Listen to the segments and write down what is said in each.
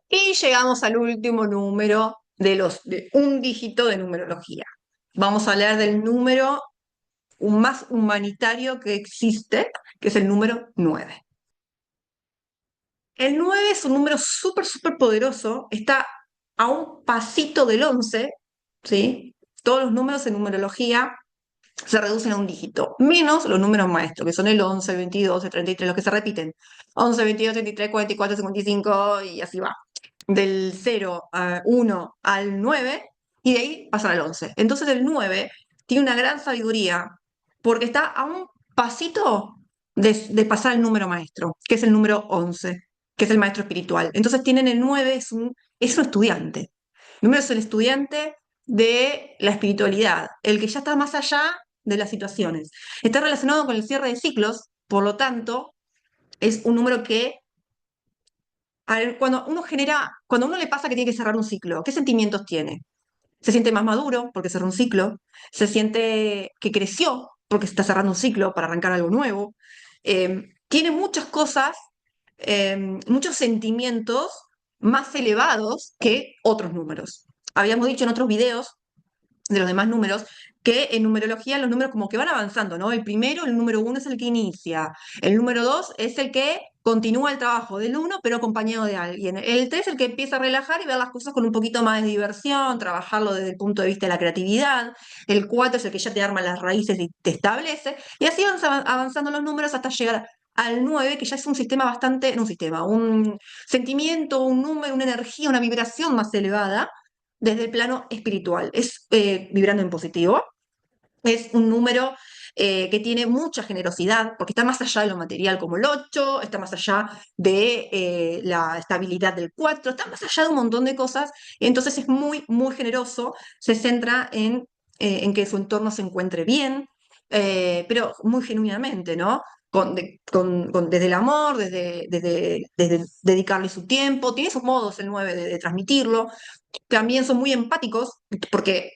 Y llegamos al último número de un dígito de numerología. Vamos a hablar del número más humanitario que existe, que es el número 9. El 9 es un número súper, súper poderoso, está a un pasito del 11, ¿sí? Todos los números en numerología se reducen a un dígito, menos los números maestros, que son el 11, el 22, el 33, los que se repiten. 11, 22, 33, 44, 55 y así va. Del 0 a 1 al 9 y de ahí pasar al 11. Entonces el 9 tiene una gran sabiduría porque está a un pasito de pasar al número maestro, que es el número 11, que es el maestro espiritual. Entonces tienen el 9, es un estudiante. El número es el estudiante de la espiritualidad, el que ya está más allá de las situaciones. Está relacionado con el cierre de ciclos, por lo tanto, es un número que a ver, cuando a uno le pasa que tiene que cerrar un ciclo, ¿qué sentimientos tiene? Se siente más maduro porque cerró un ciclo, se siente que creció porque se está cerrando un ciclo para arrancar algo nuevo. Tiene muchas cosas, muchos sentimientos más elevados que otros números. Habíamos dicho en otros videos de los demás números, que en numerología los números como que van avanzando, ¿no? El primero, el número uno es el que inicia, el número dos es el que continúa el trabajo del uno, pero acompañado de alguien. El tres es el que empieza a relajar y ver las cosas con un poquito más de diversión, trabajarlo desde el punto de vista de la creatividad. El cuatro es el que ya te arma las raíces y te establece. Y así van avanzando los números hasta llegar al 9, que ya es un sistema bastante, no un sistema, un sentimiento, un número, una energía, una vibración más elevada desde el plano espiritual. Es vibrando en positivo, es un número que tiene mucha generosidad, porque está más allá de lo material como el 8, está más allá de la estabilidad del 4, está más allá de un montón de cosas, entonces es muy, muy generoso, se centra en que su entorno se encuentre bien, pero muy genuinamente, ¿no? Desde el amor, desde dedicarle su tiempo, tiene sus modos el 9 de transmitirlo, también son muy empáticos, porque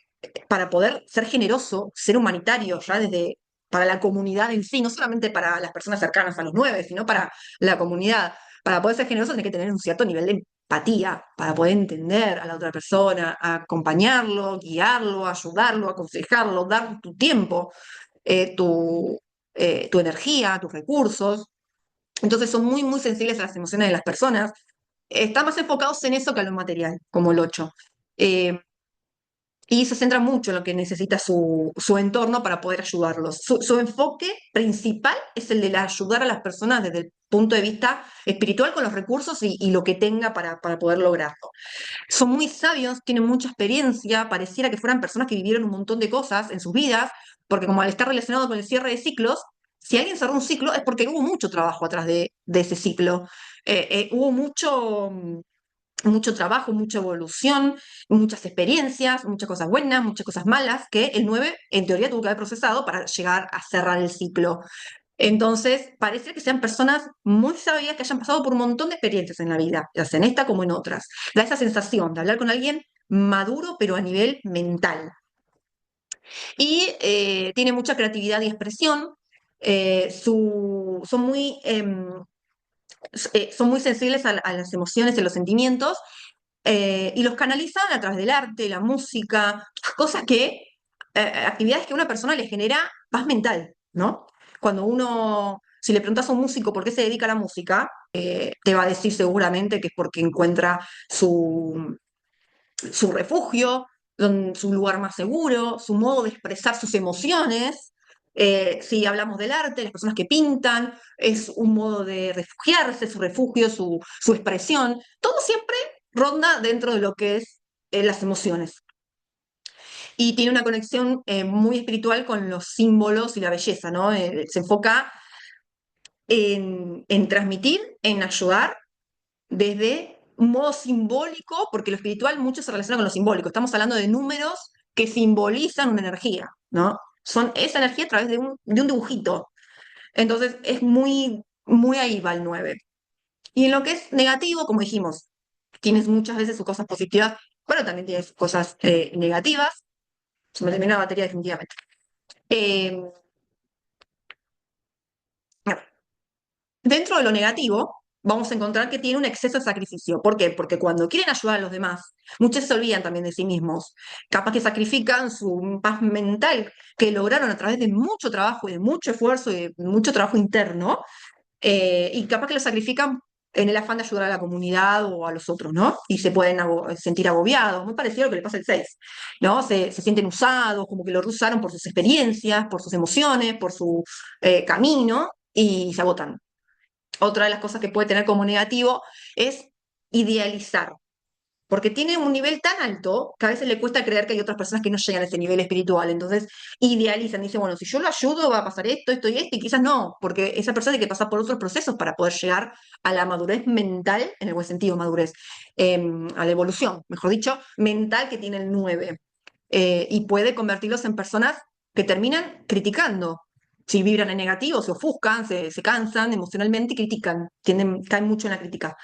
para poder ser generoso, ser humanitario, ya desde para la comunidad en sí, no solamente para las personas cercanas a los 9, sino para la comunidad. Para poder ser generoso tenés que tener un cierto nivel de empatía, para poder entender a la otra persona, acompañarlo, guiarlo, ayudarlo, aconsejarlo, dar tu tiempo, eh, tu, tu energía, tus recursos. Entonces son muy, muy sensibles a las emociones de las personas. Están más enfocados en eso que a lo material, como el 8. Eh, y se centra mucho en lo que necesita su entorno para poder ayudarlos. Su enfoque principal es el de ayudar a las personas desde el punto de vista espiritual con los recursos y lo que tenga para poder lograrlo. Son muy sabios, tienen mucha experiencia, pareciera que fueran personas que vivieron un montón de cosas en sus vidas, porque como al estar relacionado con el cierre de ciclos, si alguien cerró un ciclo es porque hubo mucho trabajo atrás de ese ciclo. Hubo mucho trabajo, mucha evolución, muchas experiencias, muchas cosas buenas, muchas cosas malas, que el 9 en teoría tuvo que haber procesado para llegar a cerrar el ciclo. Entonces, parece que sean personas muy sabias que hayan pasado por un montón de experiencias en la vida, ya sea en esta como en otras. Da esa sensación de hablar con alguien maduro, pero a nivel mental. Y tiene mucha creatividad y expresión. Son son muy sensibles a las emociones y los sentimientos y los canalizan a través del arte, la música, cosas actividades que a una persona le genera paz mental, ¿no? Cuando uno, si le preguntas a un músico por qué se dedica a la música, te va a decir seguramente que es porque encuentra su refugio, su lugar más seguro, su modo de expresar sus emociones. Si hablamos del arte, las personas que pintan, es un modo de refugiarse, su refugio, su expresión. Todo siempre ronda dentro de lo que es las emociones. Y tiene una conexión muy espiritual con los símbolos y la belleza, ¿no? Se enfoca en transmitir, en ayudar desde un modo simbólico, porque lo espiritual mucho se relaciona con lo simbólico. Estamos hablando de números que simbolizan una energía, ¿no? Son esa energía a través de un dibujito. Entonces es muy, muy ahí va el 9. Y en lo que es negativo, como dijimos, tienes muchas veces sus cosas positivas, pero también tienes cosas negativas. Se me terminó la batería definitivamente. Eh, Dentro de lo negativo, vamos a encontrar que tiene un exceso de sacrificio. ¿Por qué? Porque cuando quieren ayudar a los demás, muchos se olvidan también de sí mismos. Capaz que sacrifican su paz mental que lograron a través de mucho trabajo y de mucho esfuerzo y de mucho trabajo interno, y capaz que lo sacrifican en el afán de ayudar a la comunidad o a los otros, ¿no? Y se pueden sentir agobiados, muy parecido a lo que le pasa al 6, ¿no? Se sienten usados, como que lo usaron por sus experiencias, por sus emociones, por su camino, y se agotan. Otra de las cosas que puede tener como negativo es idealizar, porque tiene un nivel tan alto que a veces le cuesta creer que hay otras personas que no llegan a ese nivel espiritual. Entonces idealizan, dicen, bueno, si yo lo ayudo va a pasar esto, esto y esto, y quizás no, porque esa persona tiene que pasar por otros procesos para poder llegar a la madurez mental, en el buen sentido, madurez, a la evolución, mejor dicho, mental que tiene el 9. Y puede convertirlos en personas que terminan criticando. Si vibran en negativo, se ofuscan, se cansan emocionalmente y critican, caen mucho en la crítica.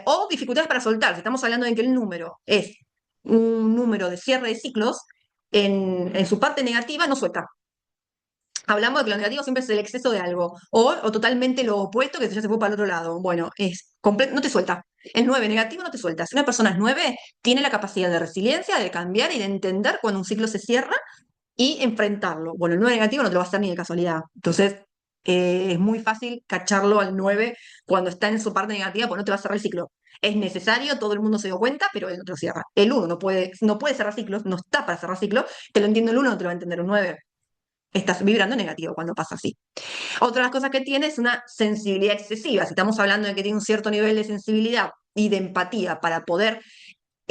O dificultades para soltar. Si estamos hablando de que el número es un número de cierre de ciclos, en su parte negativa no suelta. Hablamos de que lo negativo siempre es el exceso de algo, o totalmente lo opuesto, que ya se fue para el otro lado. Bueno, no te suelta. El 9 negativo no te suelta. Si una persona es 9, tiene la capacidad de resiliencia, de cambiar y de entender cuando un ciclo se cierra y enfrentarlo. Bueno, el 9 negativo no te lo va a hacer ni de casualidad. Entonces, es muy fácil cacharlo al 9 cuando está en su parte negativa, porque no te va a cerrar el ciclo. Es necesario, todo el mundo se dio cuenta, pero él no te lo cierra. El 1 no puede cerrar ciclos, no está para cerrar ciclos. Te lo entiendo el 1, no te lo va a entender un 9. Estás vibrando negativo cuando pasa así. Otra de las cosas que tiene es una sensibilidad excesiva. Si estamos hablando de que tiene un cierto nivel de sensibilidad y de empatía para poder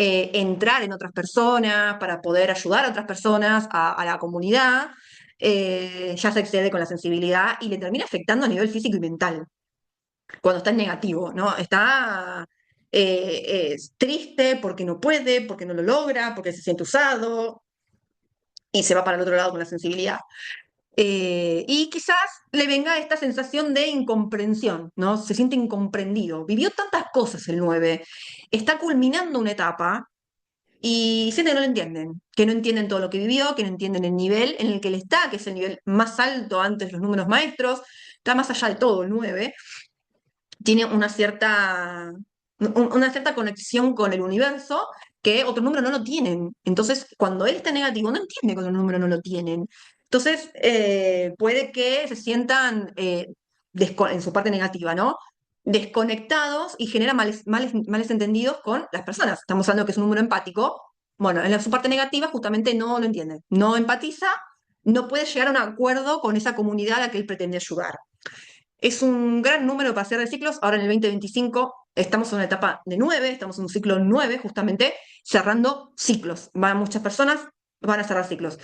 entrar en otras personas, para poder ayudar a otras personas, a la comunidad, ya se excede con la sensibilidad y le termina afectando a nivel físico y mental, cuando está en negativo, ¿no? Está triste porque no puede, porque no lo logra, porque se siente usado y se va para el otro lado con la sensibilidad. Y quizás le venga esta sensación de incomprensión, ¿no? Se siente incomprendido. Vivió tantas cosas el 9, está culminando una etapa y siente que no lo entienden, que no entienden todo lo que vivió, que no entienden el nivel en el que él está, que es el nivel más alto antes de los números maestros, está más allá de todo el 9, tiene una cierta conexión con el universo que otros números no lo tienen. Entonces, cuando él está negativo, no entiende que los números no lo tienen. Entonces, puede que se sientan en su parte negativa, ¿no? Desconectados y genera males entendidos con las personas. Estamos hablando que es un número empático. Bueno, en su parte negativa justamente no lo entiende, no empatiza, no puede llegar a un acuerdo con esa comunidad a la que él pretende ayudar. Es un gran número para cierre de ciclos. Ahora en el 2025 estamos en una etapa de 9, estamos en un ciclo 9, justamente cerrando ciclos. Muchas personas van a cerrar ciclos.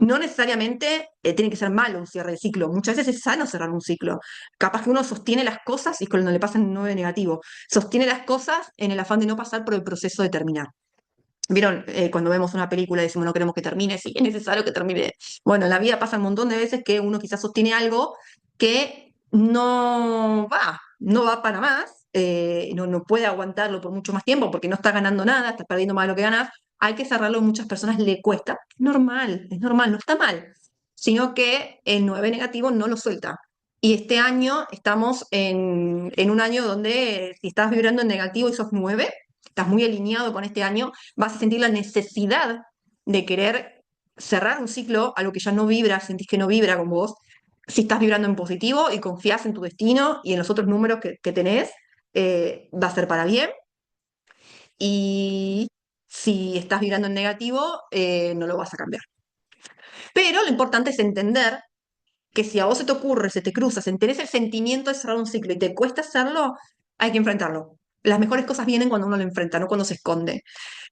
No necesariamente tiene que ser malo un cierre de ciclo. Muchas veces es sano cerrar un ciclo. Capaz que uno sostiene las cosas y cuando le pasa el 9 negativo, sostiene las cosas en el afán de no pasar por el proceso de terminar. ¿Vieron? Cuando vemos una película y decimos no queremos que termine, sí, es necesario que termine. Bueno, en la vida pasa un montón de veces que uno quizás sostiene algo que no va para más, no puede aguantarlo por mucho más tiempo porque no está ganando nada, está perdiendo más de lo que ganas. Hay que cerrarlo, a muchas personas le cuesta. Es normal, no está mal, sino que el 9 negativo no lo suelta. Y este año estamos en un año donde si estás vibrando en negativo y sos 9, estás muy alineado con este año, vas a sentir la necesidad de querer cerrar un ciclo, algo que ya no vibra, sentís que no vibra con vos. Si estás vibrando en positivo y confías en tu destino y en los otros números que tenés, va a ser para bien. Y si estás vibrando en negativo, no lo vas a cambiar. Pero lo importante es entender que si a vos se te ocurre, se te cruza, se interesa el sentimiento de cerrar un ciclo y te cuesta hacerlo, hay que enfrentarlo. Las mejores cosas vienen cuando uno lo enfrenta, no cuando se esconde.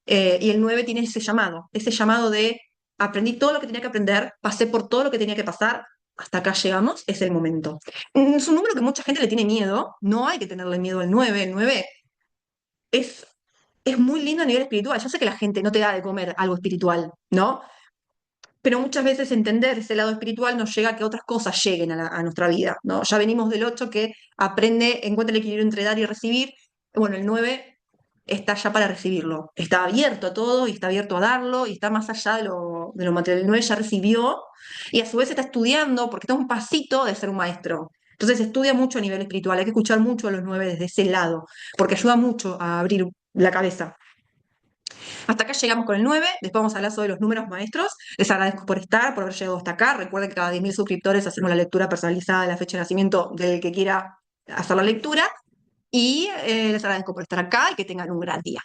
Y el 9 tiene ese llamado de aprendí todo lo que tenía que aprender, pasé por todo lo que tenía que pasar, hasta acá llegamos, es el momento. Es un número que mucha gente le tiene miedo, no hay que tenerle miedo al 9. El 9 es, es muy lindo a nivel espiritual. Yo sé que la gente no te da de comer algo espiritual, ¿no? Pero muchas veces entender ese lado espiritual nos llega a que otras cosas lleguen a nuestra vida, ¿no? Ya venimos del 8 que encuentra el equilibrio entre dar y recibir. Bueno, el 9 está ya para recibirlo, está abierto a todo y está abierto a darlo y está más allá de lo material. El 9 ya recibió y a su vez está estudiando porque está a un pasito de ser un maestro. Entonces estudia mucho a nivel espiritual, hay que escuchar mucho a los 9 desde ese lado, porque ayuda mucho a abrir la cabeza. Hasta acá llegamos con el 9, después vamos a hablar sobre los números maestros. Les agradezco por estar, por haber llegado hasta acá. Recuerden que cada 10.000 suscriptores hacemos la lectura personalizada de la fecha de nacimiento del que quiera hacer la lectura. Y les agradezco por estar acá y que tengan un gran día.